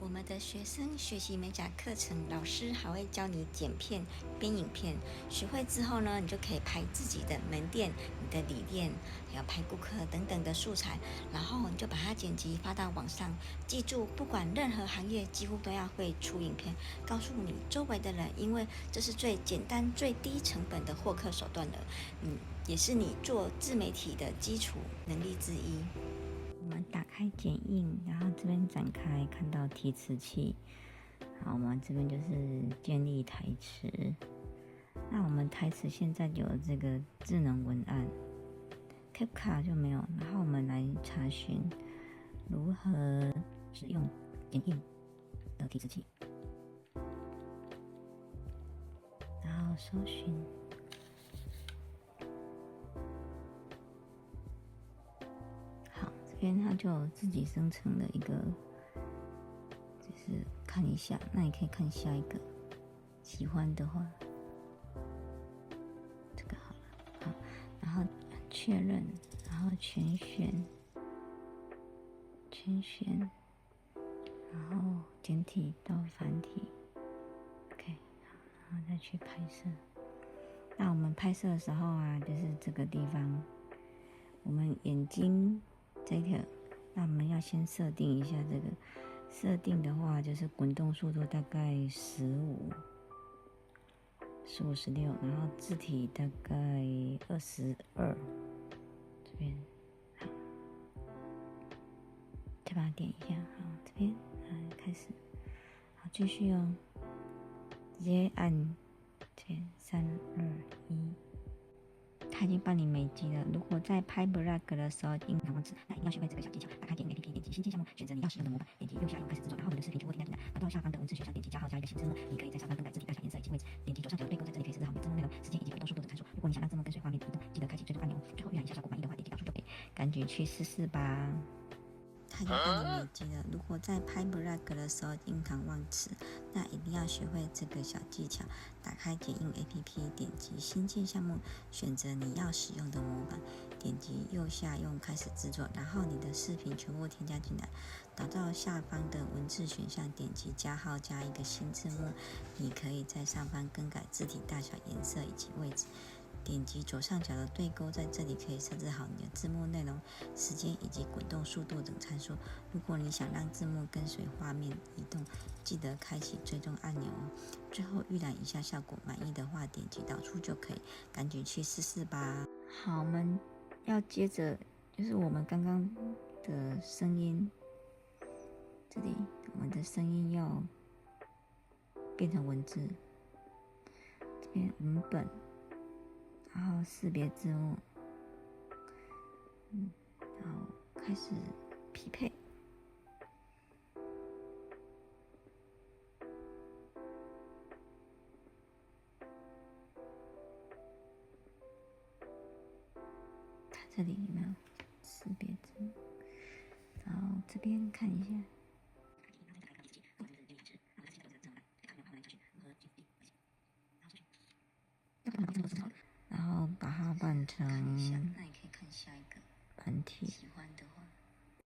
我们的学生学习美甲课程，老师还会教你剪片、编影片。学会之后呢，你就可以拍自己的门店、你的理念，还有拍顾客等等的素材，然后你就把它剪辑发到网上。记住，不管任何行业，几乎都要会出影片，告诉你周围的人，因为这是最简单、最低成本的获客手段了。也是你做自媒体的基础能力之一。我们打开剪映，然后这边展开，看到提词器。好，我们这边就是建立台词。那我们台词现在有这个智能文案 ，CapCut 就没有。然后我们来查询如何使用剪映的提词器，然后搜寻。这边它就自己生成了一个，就是看一下，那你可以看下一个，喜欢的话，这个好了，好，然后确认，然后全选，然后简体到繁体 ，OK， 好，然后再去拍摄。那我们拍摄的时候啊，就是这个地方，我们眼睛。这个，那我们要先设定一下这个。设定的话，就是滚动速度大概15、16，然后字体大概22。这边，好，再把它点一下。好，这边，开始。好，继续哦。直接按这边3、2、1。它已经帮你美肌了。如果在拍 vlog 的时候经常忘词，那一定要学会这个小技巧。打开剪映 APP， 点击新建项目，选择你要使用的模板，点击右下角开始制作，然后你的视频全部添加进来。到下方的文字选项，点击加号加一个新字幕，你可以在上方更改字体大小、颜色以及位置。点击左上角的对勾，在这里可以设置好你的字幕内容、时间以及滚动速度等参数。如果你想让字幕跟随画面的移动，记得开启追踪按钮。最后预览一下效果满意的话，点击导出就可以。赶紧去试试吧。它已经帮你美肌了。如果在拍 vlog 的时候经常忘词，那一定要学会这个小技巧。打开剪映 APP， 点击新建项目，选择你要使用的模板，点击右下用开始制作，然后你的视频全部添加进来。导到下方的文字选项，点击加号加一个新字幕，你可以在上方更改字体大小、颜色以及位置。点击左上角的对勾，在这里可以设置好你的字幕内容、时间以及滚动速度等参数。如果你想让字幕跟随画面移动，记得开启追踪按钮哦。最后预览一下效果，满意的话点击导出就可以。赶紧去试试吧。好，我们要接着就是我们刚刚的声音，这里我们的声音要变成文字，这边文本。然后识别字幕，然后开始匹配。它这里有没有识别字幕？然后这边看一下。然后把它换成繁体。喜欢的话，